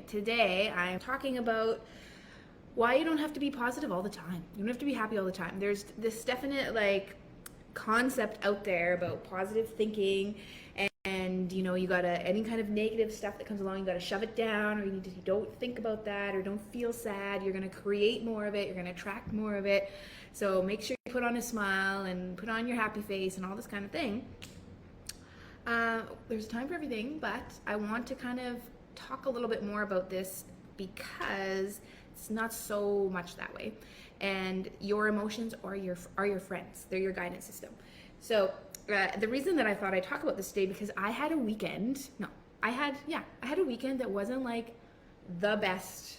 Today I'm talking about why you don't have to be positive all the time. You don't have to be happy all the time. There's this definite concept out there about positive thinking, and you gotta, any kind of negative stuff that comes along, you gotta shove it down, or you don't think about that, or don't feel sad. You're gonna create more of it, you're gonna attract more of it. So make sure you put on a smile and put on your happy face and all this kind of thing. There's time for everything, but I want to kind of talk a little bit more about this because it's not so much that way. And your emotions are your friends. They're your guidance system. So the reason that I thought I'd talk about this today, because I had a weekend. I had a weekend that wasn't like the best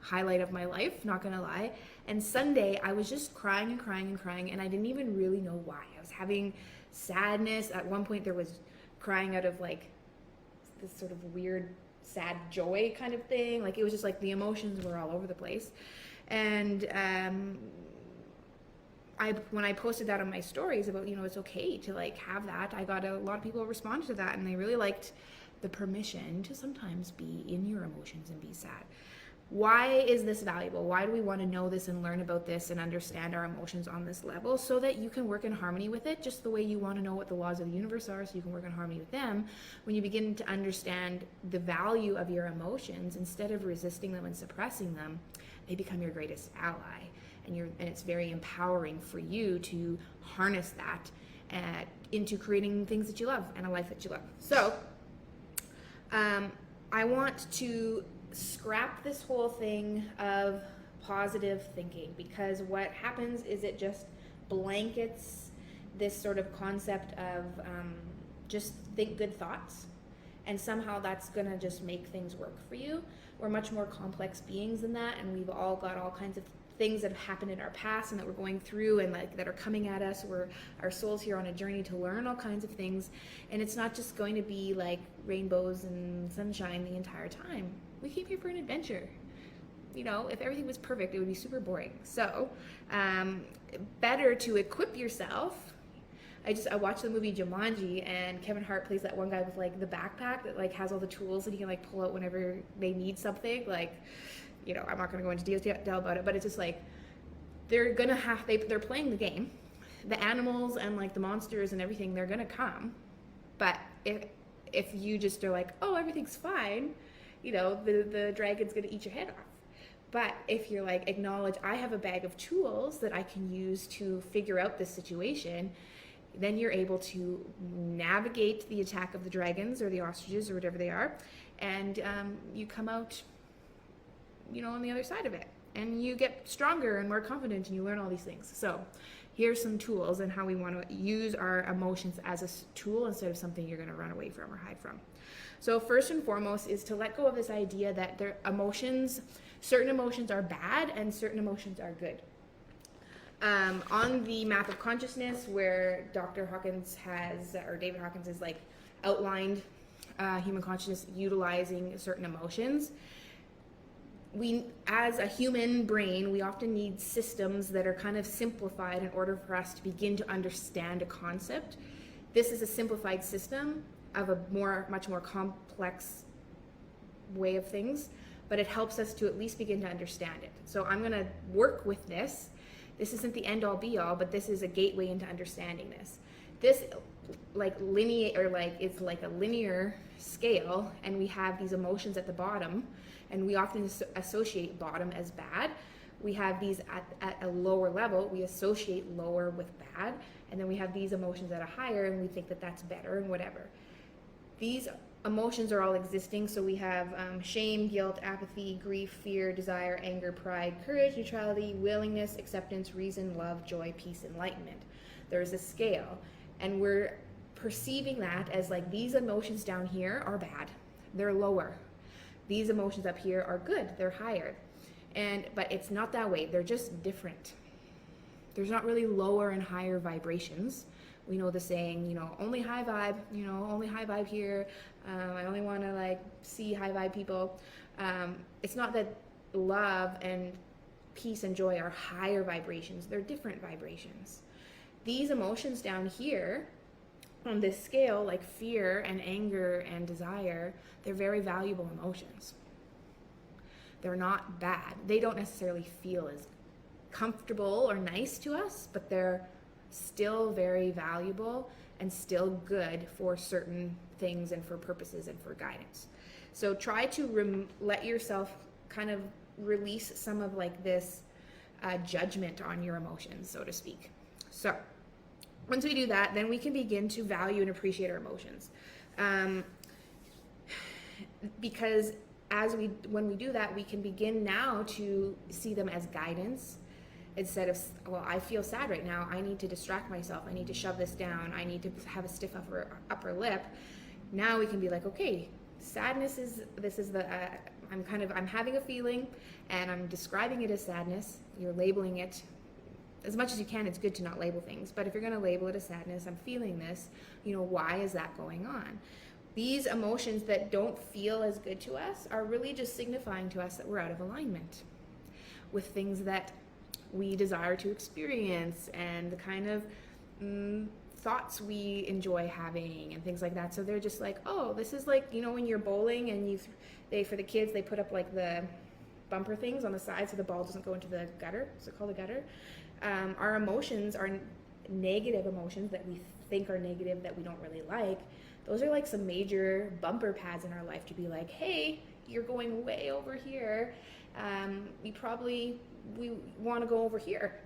highlight of my life, not gonna lie. And Sunday I was just crying and crying and crying, and I didn't even really know why. I was having sadness. At one point there was crying out of this sort of weird sad joy kind of thing. It was just the emotions were all over the place. And when I posted that on my stories about it's okay to have that, I got a lot of people respond to that, and they really liked the permission to sometimes be in your emotions and be sad. Why is this valuable? Why do we want to know this and learn about this and understand our emotions on this level, so that you can work in harmony with it, just the way you want to know what the laws of the universe are, so you can work in harmony with them. When you begin to understand the value of your emotions, instead of resisting them and suppressing them, they become your greatest ally. And it's very empowering for you to harness that into creating things that you love and a life that you love. So I want to scrap this whole thing of positive thinking, because what happens is it just blankets this sort of concept of just think good thoughts, and somehow that's gonna just make things work for you. We're much more complex beings than that, and we've all got all kinds of things that have happened in our past and that we're going through and that are coming at us. Our soul's here on a journey to learn all kinds of things, and it's not just going to be rainbows and sunshine the entire time. We came here for an adventure. If everything was perfect, it would be super boring. So better to equip yourself. I watched the movie Jumanji, and Kevin Hart plays that one guy with the backpack that has all the tools that he can pull out whenever they need something. I'm not going to go into detail about it, but it's just they're playing the game. The animals and the monsters and everything, they're going to come. But if you just are oh, everything's fine, the dragon's going to eat your head off. But if you're acknowledge, I have a bag of tools that I can use to figure out this situation, then you're able to navigate the attack of the dragons or the ostriches or whatever they are, and you come out on the other side of it, and you get stronger and more confident, and you learn all these things. So here's some tools and how we want to use our emotions as a tool instead of something you're going to run away from or hide from. So first and foremost is to let go of this idea that certain emotions are bad and certain emotions are good. On the map of consciousness, where David Hawkins has outlined human consciousness utilizing certain emotions, we, as a human brain, we often need systems that are kind of simplified in order for us to begin to understand a concept. This is a simplified system of a much more complex way of things, but it helps us to at least begin to understand it. So I'm going to work with this. This isn't the end all be all, but this is a gateway into understanding this. This it's like a linear scale, and we have these emotions at the bottom, and we often associate bottom as bad. We have these at a lower level, we associate lower with bad, and then we have these emotions at a higher, and we think that that's better and whatever. These emotions are all existing, so we have shame, guilt, apathy, grief, fear, desire, anger, pride, courage, neutrality, willingness, acceptance, reason, love, joy, peace, enlightenment. There's a scale, and we're perceiving that as these emotions down here are bad, they're lower. These emotions up here are good, they're higher. But it's not that way, they're just different. There's not really lower and higher vibrations. We know the saying, only high vibe, only high vibe here. I only want to see high vibe people. It's not that love and peace and joy are higher vibrations. They're different vibrations. These emotions down here on this scale, like fear and anger and desire, they're very valuable emotions. They're not bad. They don't necessarily feel as comfortable or nice to us, but they're still very valuable and still good for certain things and for purposes and for guidance. So try to let yourself kind of release some of like this judgment on your emotions, so to speak. So once we do that, then we can begin to value and appreciate our emotions. Because when we do that, we can begin now to see them as guidance instead of, well, I feel sad right now, I need to distract myself, I need to shove this down, I need to have a stiff upper lip. Now we can be like, okay, sadness is I'm having a feeling and I'm describing it as sadness. You're labeling it as much as you can. It's good to not label things, but if you're going to label it as sadness, I'm feeling this, why is that going on? These emotions that don't feel as good to us are really just signifying to us that we're out of alignment with things that we desire to experience and the kind of thoughts we enjoy having and things like that. So they're just like, oh, this is like, when you're bowling and for the kids, they put up like the bumper things on the side so the ball doesn't go into the gutter. Is it called a gutter? Our emotions are negative emotions that we think are negative that we don't really like. Those are like some major bumper pads in our life to be like, hey, you're going way over here. We want to go over here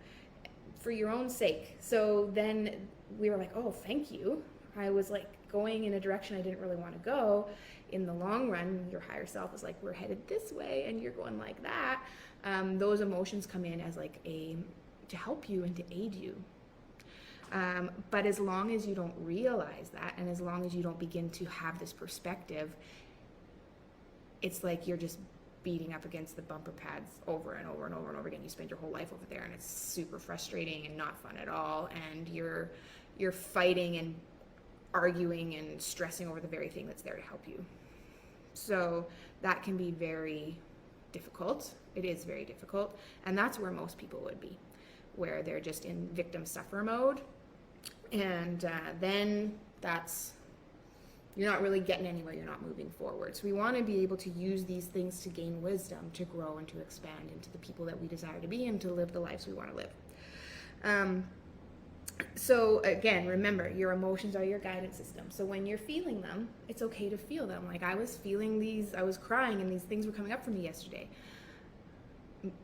for your own sake. So then we were like, oh, thank you. I was like going in a direction I didn't really want to go. In the long run, your higher self is like, we're headed this way and you're going like that. Those emotions come in as like to help you and to aid you. But as long as you don't realize that, and as long as you don't begin to have this perspective, it's like you're just beating up against the bumper pads over and over and over and over again. You spend your whole life over there and it's super frustrating and not fun at all, and you're fighting and arguing and stressing over the very thing that's there to help you. So that can be very difficult. It is very difficult, and that's where most people would be, where they're just in victim suffer mode, and then you're not really getting anywhere, you're not moving forward. So we want to be able to use these things to gain wisdom, to grow and to expand into the people that we desire to be and to live the lives we want to live. So again, remember, your emotions are your guidance system. So when you're feeling them, it's okay to feel them. Like I was feeling I was crying and these things were coming up for me yesterday.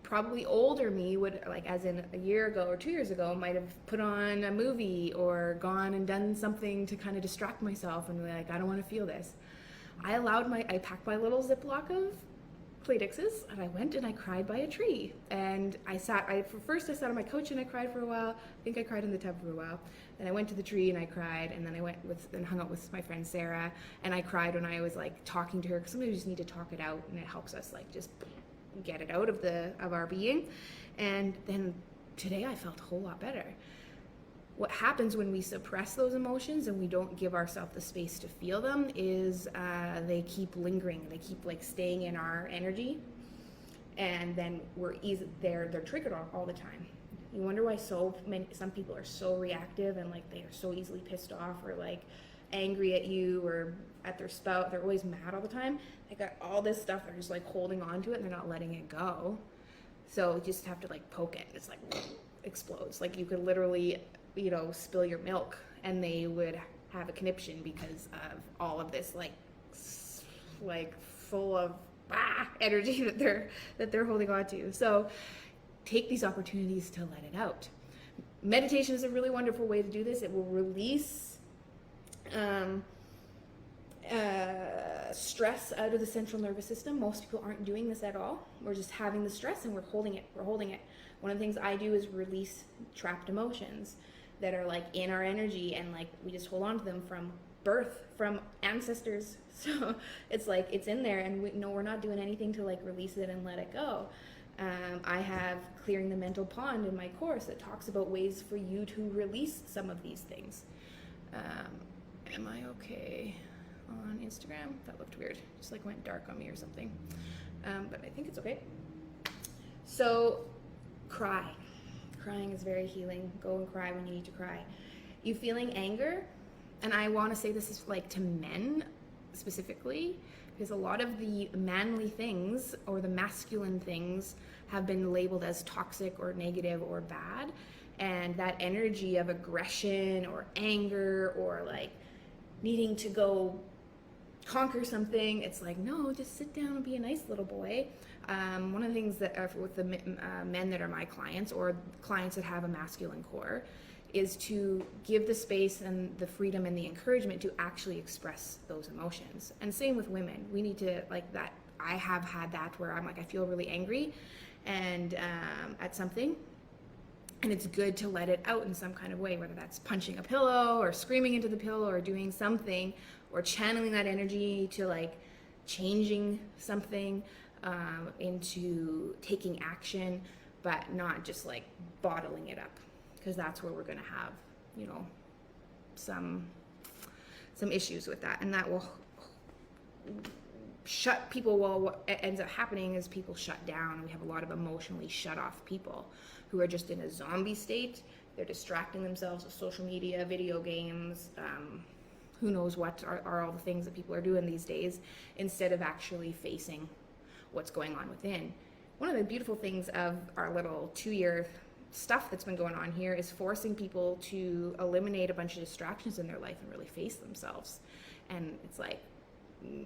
Probably older me would, like as in a year ago or 2 years ago, might have put on a movie or gone and done something to kind of distract myself and be like, I don't want to feel this. I packed my little Ziploc of Kleenexes and I went and I cried by a tree. And first I sat on my couch and I cried for a while. I think I cried in the tub for a while. Then I went to the tree and I cried, and then I went and hung out with my friend Sarah, and I cried when I was like talking to her, because sometimes we just need to talk it out and it helps us like just get it out of our being. And then today I felt a whole lot better. What happens when we suppress those emotions and we don't give ourselves the space to feel them is they keep lingering. They keep like staying in our energy, and then they're triggered all the time. You wonder why some people are so reactive and like they are so easily pissed off or like angry at you or at their spouse. They're always mad all the time. They got all this stuff, they're just like holding on to it and they're not letting it go. So you just have to like poke it. It's like explodes. Like you could literally, spill your milk and they would have a conniption because of all of this like full of energy that they're holding on to. So take these opportunities to let it out. Meditation is a really wonderful way to do this. It will release stress out of the central nervous system. Most people aren't doing this at all. We're just having the stress and we're holding it. One of the things I do is release trapped emotions that are like in our energy, and like we just hold on to them from birth, from ancestors. So it's like it's in there, and we're not doing anything to like release it and let it go. I have Clearing the Mental Pond in my course that talks about ways for you to release some of these things. Am I okay on Instagram? That looked weird. Just like went dark on me or something. But I think it's okay. So cry. Crying is very healing. Go and cry when you need to cry. You feeling anger? And I want to say this is like to men specifically, because a lot of the manly things or the masculine things have been labeled as toxic or negative or bad. And that energy of aggression or anger or like needing to go conquer something, it's like, no, just sit down and be a nice little boy. One of the things that with the men that are my clients or clients that have a masculine core is to give the space and the freedom and the encouragement to actually express those emotions. And same with women. We need to, like that, I have had that where I'm like, I feel really angry and at something, and it's good to let it out in some kind of way, whether that's punching a pillow or screaming into the pillow or doing something or channeling that energy to like changing something into taking action, but not just like bottling it up, because that's where we're going to have, you know, some issues with that, and that will shut people. Well, what ends up happening is people shut down, and we have a lot of emotionally shut off people who are just in a zombie state. They're distracting themselves with social media, video games, who knows what are all the things that people are doing these days, instead of actually facing what's going on within. One of the beautiful things of our little 2-year stuff that's been going on here is forcing people to eliminate a bunch of distractions in their life and really face themselves. And it's like,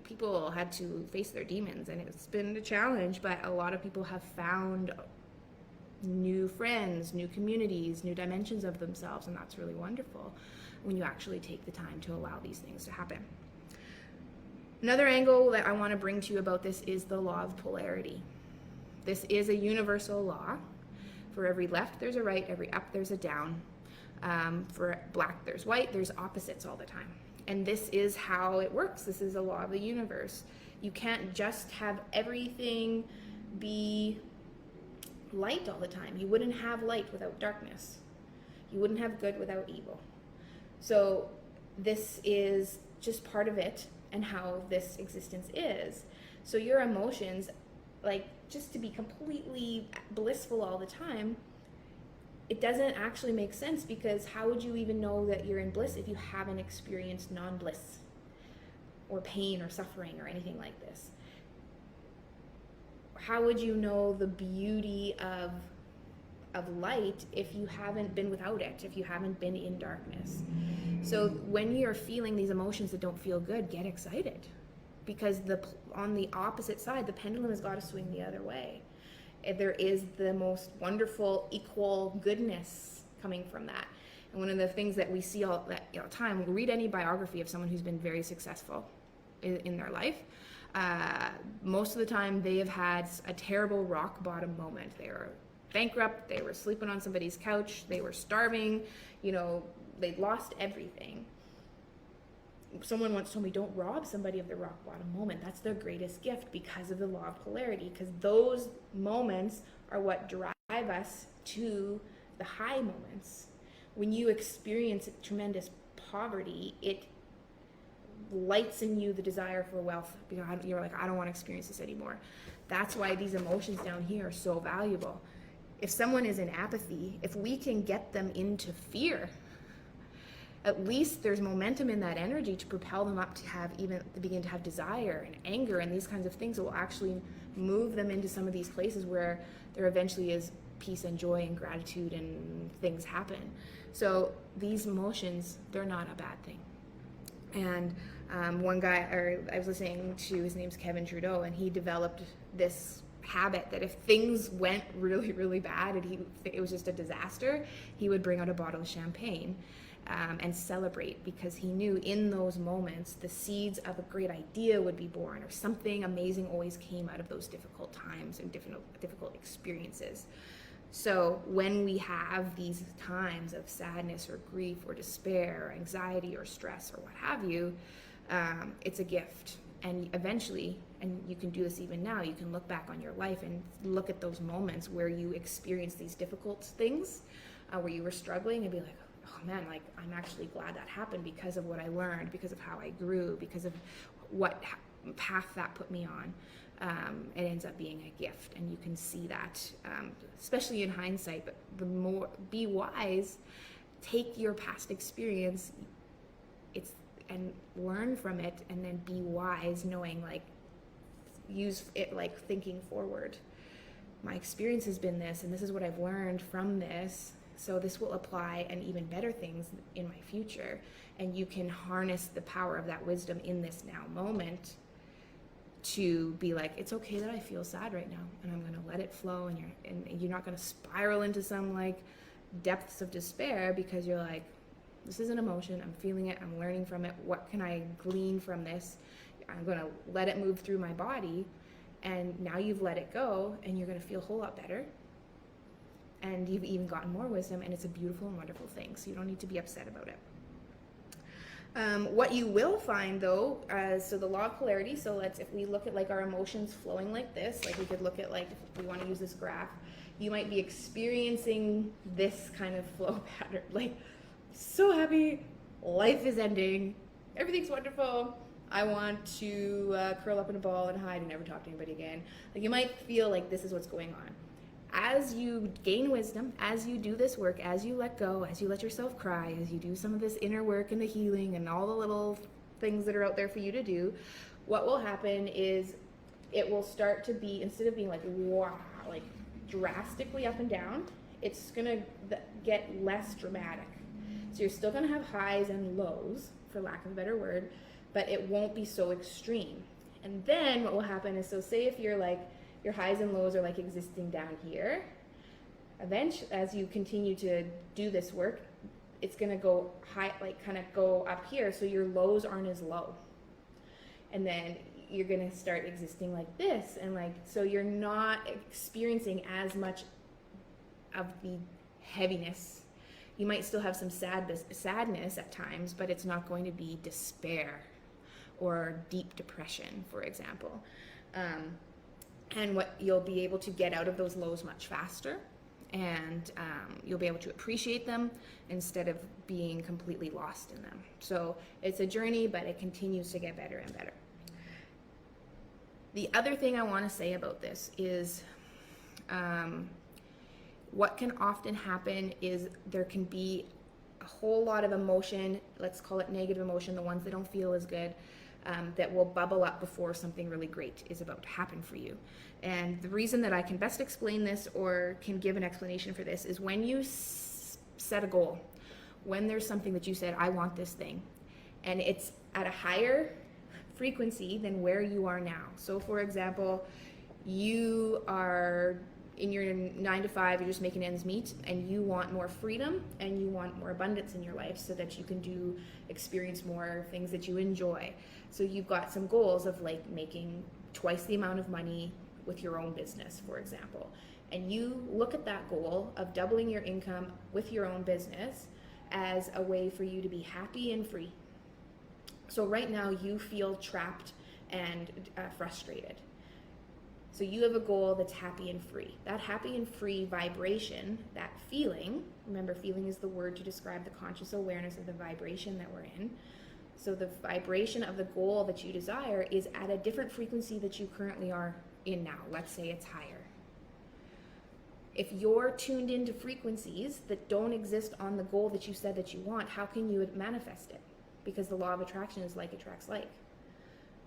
people had to face their demons, and it's been a challenge, but a lot of people have found new friends, new communities, new dimensions of themselves, and that's really wonderful when you actually take the time to allow these things to happen. Another angle that I want to bring to you about this is the law of polarity. This is a universal law. For every left, there's a right. Every up, there's a down. For black, there's white. There's opposites all the time. And this is how it works. This is a law of the universe. You can't just have everything be light all the time. You wouldn't have light without darkness. You wouldn't have good without evil. So this is just part of it and how this existence is. So your emotions, like, just to be completely blissful all the time, it doesn't actually make sense, because how would you even know that you're in bliss if you haven't experienced non-bliss or pain or suffering or anything like this? How would you know the beauty of light if you haven't been without it, if you haven't been in darkness? So when you're feeling these emotions that don't feel good, get excited, because on the opposite side, the pendulum has got to swing the other way. There is the most wonderful equal goodness coming from that. And one of the things that we see all the time, read any biography of someone who's been very successful in their life. Most of the time they have had a terrible rock bottom moment. They were bankrupt, they were sleeping on somebody's couch, they were starving, they'd lost everything. Someone once told me, don't rob somebody of their rock bottom moment. That's their greatest gift, because of the law of polarity, because those moments are what drive us to the high moments. When you experience tremendous poverty, it lights in you the desire for wealth, because you're like, I don't want to experience this anymore. That's why these emotions down here are so valuable. If someone is in apathy, if we can get them into fear, at least there's momentum in that energy to propel them up to begin to have desire and anger and these kinds of things that will actually move them into some of these places where there eventually is peace and joy and gratitude and things happen. So these emotions, they're not a bad thing. And one guy, I was listening to, his name's Kevin Trudeau, and he developed this habit that if things went really, really bad and it was just a disaster, he would bring out a bottle of champagne and celebrate, because he knew in those moments the seeds of a great idea would be born, or something amazing always came out of those difficult times and difficult experiences. So when we have these times of sadness or grief or despair or anxiety or stress or what have you, it's a gift. And eventually, and you can do this even now, you can look back on your life and look at those moments where you experienced these difficult things, where you were struggling, and be like, oh man, like, I'm actually glad that happened, because of what I learned, because of how I grew, because of what path that put me on. It ends up being a gift, and you can see that, especially in hindsight. But the more, be wise, take your past experience, and learn from it, and then be wise, knowing like use it like thinking forward. My experience has been this, and this is what I've learned from this. So this will apply and even better things in my future. And you can harness the power of that wisdom in this now moment to be like, it's okay that I feel sad right now, and I'm going to let it flow, and you're not going to spiral into some like depths of despair, because you're like, this is an emotion, I'm feeling it, I'm learning from it, what can I glean from this? I'm going to let it move through my body. And now you've let it go, and you're going to feel a whole lot better, and you've even gotten more wisdom, and it's a beautiful and wonderful thing. So you don't need to be upset about it. What you will find though, so the law of polarity, so if we look at like our emotions flowing like this, like we could look at like, if we want to use this graph, you might be experiencing this kind of flow pattern, like so happy, life is ending, everything's wonderful, I want to curl up in a ball and hide and never talk to anybody again. Like you might feel like this is what's going on. As you gain wisdom, as you do this work, as you let go, as you let yourself cry, as you do some of this inner work and the healing and all the little things that are out there for you to do, what will happen is it will start to be, instead of being like, wow, like drastically up and down, it's gonna get less dramatic. So you're still gonna have highs and lows, for lack of a better word, but it won't be so extreme. And then what will happen is, so say if you're like, your highs and lows are like existing down here, eventually, as you continue to do this work, it's gonna go high, like kind of go up here, so your lows aren't as low. And then you're gonna start existing like this, and like, so you're not experiencing as much of the heaviness. You might still have some sadness at times, but it's not going to be despair or deep depression, for example. And what you'll be able to get out of those lows much faster, and you'll be able to appreciate them instead of being completely lost in them. So it's a journey, but it continues to get better and better. The other thing I want to say about this is what can often happen is there can be a whole lot of emotion, let's call it negative emotion, the ones that don't feel as good, that will bubble up before something really great is about to happen for you. And the reason that I can best explain this, or can give an explanation for this, is when you set a goal, when there's something that you said, I want this thing, and it's at a higher frequency than where you are now. So for example, you are in your 9 to 5, you're just making ends meet, and you want more freedom and you want more abundance in your life so that you can experience more things that you enjoy. So you've got some goals of like making twice the amount of money with your own business, for example. And you look at that goal of doubling your income with your own business as a way for you to be happy and free. So right now you feel trapped and frustrated. So you have a goal that's happy and free. That happy and free vibration, that feeling, remember feeling is the word to describe the conscious awareness of the vibration that we're in. So the vibration of the goal that you desire is at a different frequency that you currently are in now. Let's say it's higher. If you're tuned into frequencies that don't exist on the goal that you said that you want, how can you manifest it? Because the law of attraction is like attracts like.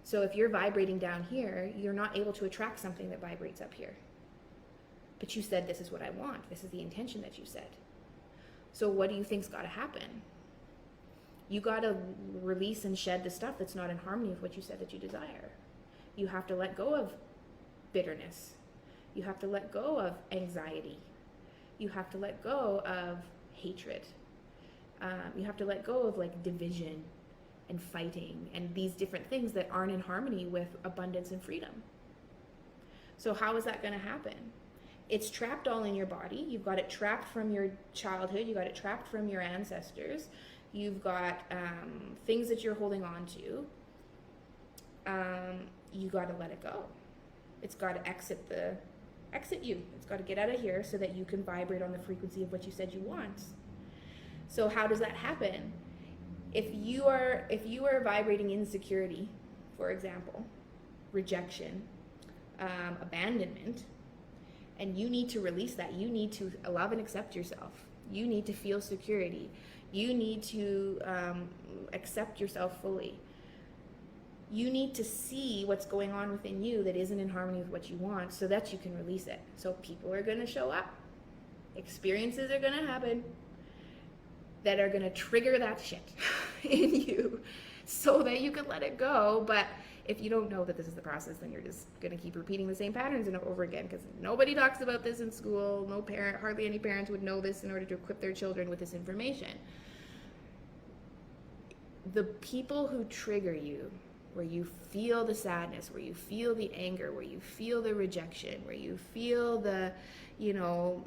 So if you're vibrating down here, you're not able to attract something that vibrates up here. But you said, this is what I want. This is the intention that you said. So what do you think's got to happen? You got to release and shed the stuff that's not in harmony with what you said that you desire. You have to let go of bitterness. You have to let go of anxiety. You have to let go of hatred. You have to let go of like division and fighting and these different things that aren't in harmony with abundance and freedom. So how is that going to happen? It's trapped all in your body. You've got it trapped from your childhood. You got it trapped from your ancestors. You've got things that you're holding on to. You got to let it go. It's got to exit you. It's got to get out of here so that you can vibrate on the frequency of what you said you want. So how does that happen? If you are vibrating insecurity, for example, rejection, abandonment, and you need to release that, you need to love and accept yourself. You need to feel security. You need to accept yourself fully. You need to see what's going on within you that isn't in harmony with what you want so that you can release it. So people are going to show up. Experiences are going to happen that are going to trigger that shit in you so that you can let it go. But if you don't know that this is the process, then you're just going to keep repeating the same patterns and over again, because nobody talks about this in school. No parent, hardly any parents would know this in order to equip their children with this information. The people who trigger you, where you feel the sadness, where you feel the anger, where you feel the rejection, where you feel the, you're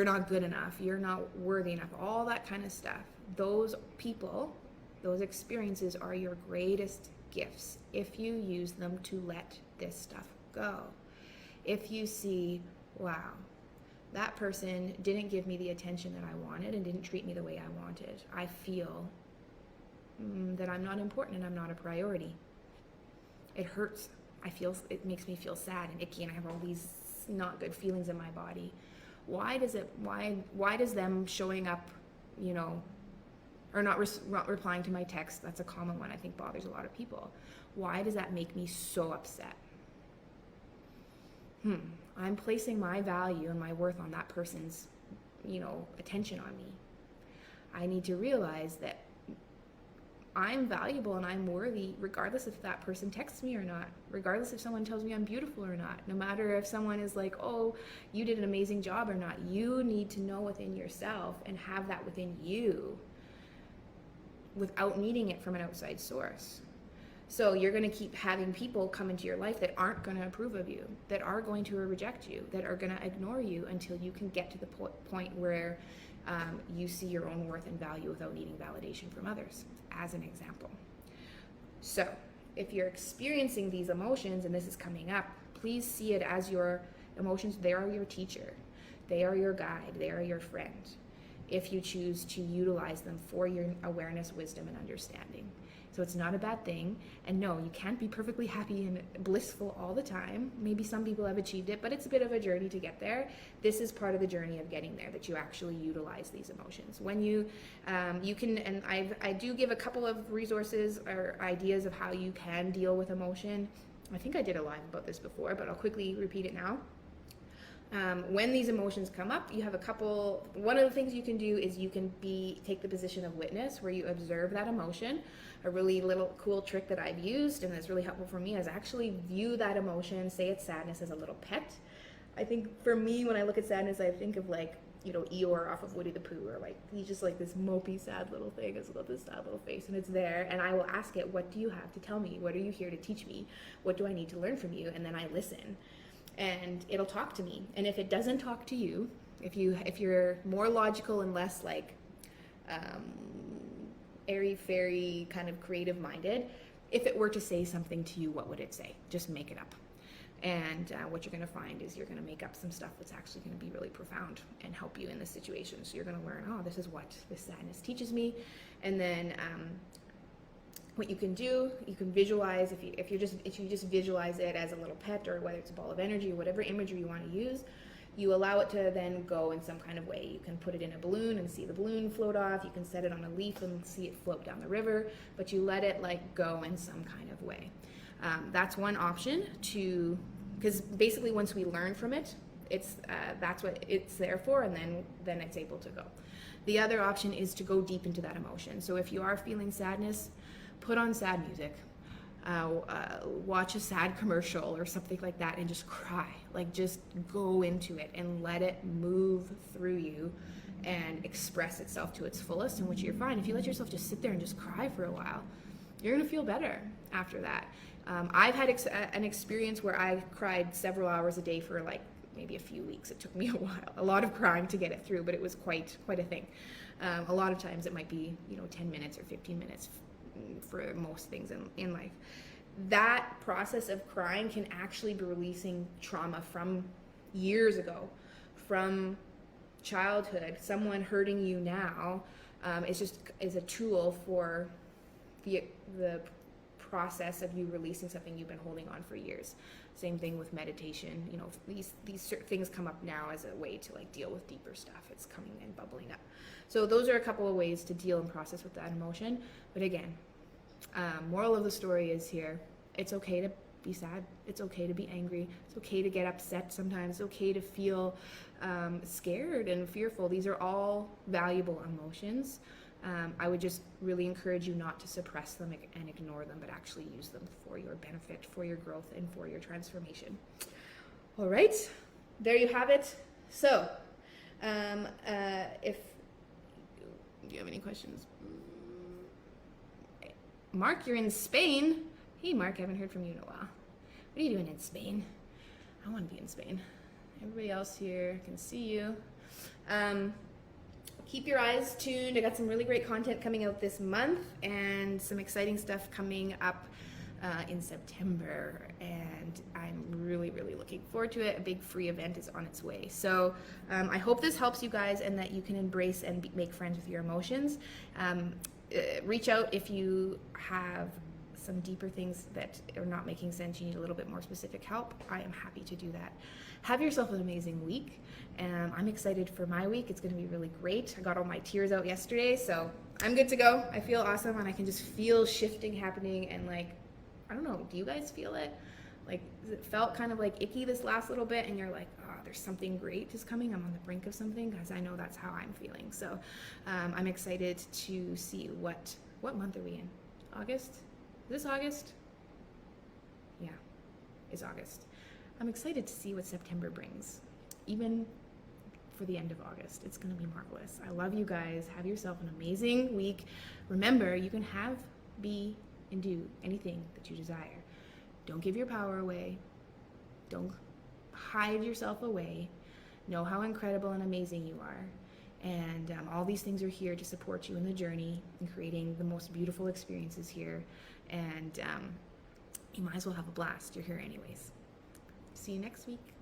not good enough, you're not worthy enough, all that kind of stuff. Those people, those experiences are your greatest gifts if you use them to let this stuff go. If you see, wow, that person didn't give me the attention that I wanted and didn't treat me the way I wanted, I feel that I'm not important and I'm not a priority. It hurts. It makes me feel sad and icky, and I have all these not good feelings in my body. Why does them showing up, or not replying to my text, that's a common one I think bothers a lot of people. Why does that make me so upset? I'm placing my value and my worth on that person's, attention on me. I need to realize that I'm valuable and I'm worthy regardless if that person texts me or not, regardless if someone tells me I'm beautiful or not, no matter if someone is like, oh, you did an amazing job or not. You need to know within yourself and have that within you without needing it from an outside source. So you're going to keep having people come into your life that aren't going to approve of you, that are going to reject you, that are going to ignore you until you can get to the point where you see your own worth and value without needing validation from others, as an example. So if you're experiencing these emotions and this is coming up, please see it as your emotions. They are your teacher. They are your guide. They are your friend, if you choose to utilize them for your awareness, wisdom, and understanding. So it's not a bad thing. And no, you can't be perfectly happy and blissful all the time. Maybe some people have achieved it, but it's a bit of a journey to get there. This is part of the journey of getting there, that you actually utilize these emotions. When you can, and I do give a couple of resources or ideas of how you can deal with emotion. I think I did a live about this before, but I'll quickly repeat it now. When these emotions come up, you have one of the things you can do is you can take the position of witness, where you observe that emotion. A really little cool trick that I've used and that's really helpful for me is actually view that emotion, say it's sadness, as a little pet. I think for me, when I look at sadness, I think of Eeyore off of Woody the Pooh, or he's just like this mopey, sad little thing. It's got this sad little face, and it's there. And I will ask it, what do you have to tell me? What are you here to teach me? What do I need to learn from you? And then I listen. And it'll talk to me. And if it doesn't talk to you, if you're more logical and less airy-fairy kind of creative minded, if it were to say something to you, what would it say? Just make it up. And what you're going to find is you're going to make up some stuff that's actually going to be really profound and help you in this situation. So you're going to learn, oh, this is what this sadness teaches me. And then what you can do, you can visualize, if you just visualize it as a little pet, or whether it's a ball of energy or whatever imagery you want to use, you allow it to then go in some kind of way. You can put it in a balloon and see the balloon float off. You can set it on a leaf and see it float down the river, but you let it go in some kind of way. That's one option because basically once we learn from it, that's what it's there for, and then it's able to go. The other option is to go deep into that emotion. So if you are feeling sadness, put on sad music, watch a sad commercial or something like that, and just cry. Just go into it and let it move through you and express itself to its fullest. And which you're fine. If you let yourself just sit there and just cry for a while, you're gonna feel better after that. I've had an experience where I cried several hours a day for maybe a few weeks. It took me a while, a lot of crying to get it through, but it was quite a thing. A lot of times it might be 10 minutes or 15 minutes for most things in life. That process of crying can actually be releasing trauma from years ago, from childhood. Someone hurting you now is a tool for the process of you releasing something you've been holding on for years. Same thing with meditation. These things come up now as a way to deal with deeper stuff. It's coming and bubbling up. So those are a couple of ways to deal and process with that emotion. But again, Moral of the story is here, it's okay to be sad. It's okay to be angry. It's okay to get upset sometimes. It's okay to feel scared and fearful. These are all valuable emotions. I would just really encourage you not to suppress them and ignore them, but actually use them for your benefit, for your growth, and for your transformation. All right, there you have it. So, if you have any questions, Mark, you're in Spain. Hey, Mark, I haven't heard from you in a while. What are you doing in Spain? I want to be in Spain. Everybody else here can see you. Keep your eyes tuned. I got some really great content coming out this month and some exciting stuff coming up in September. And I'm really, really looking forward to it. A big free event is on its way. So I hope this helps you guys and that you can embrace and make friends with your emotions. Reach out if you have some deeper things that are not making sense, you need a little bit more specific help. I am happy to do that. Have yourself an amazing week. I'm excited for my week. It's going to be really great. I got all my tears out yesterday, so I'm good to go. I feel awesome, and I can just feel shifting happening, and like, I don't know, do you guys feel it? Like, it felt kind of like icky this last little bit, and you're like, oh, there's something great just coming. I'm on the brink of something, because I know that's how I'm feeling. So I'm excited to see what month are we in? August? Is this August? Yeah, it's August. I'm excited to see what September brings, even for the end of August. It's going to be marvelous. I love you guys. Have yourself an amazing week. Remember, you can have, be, and do anything that you desire. Don't give your power away. Don't hide yourself away. Know how incredible and amazing you are. And all these things are here to support you in the journey and creating the most beautiful experiences here. And you might as well have a blast. You're here anyways. See you next week.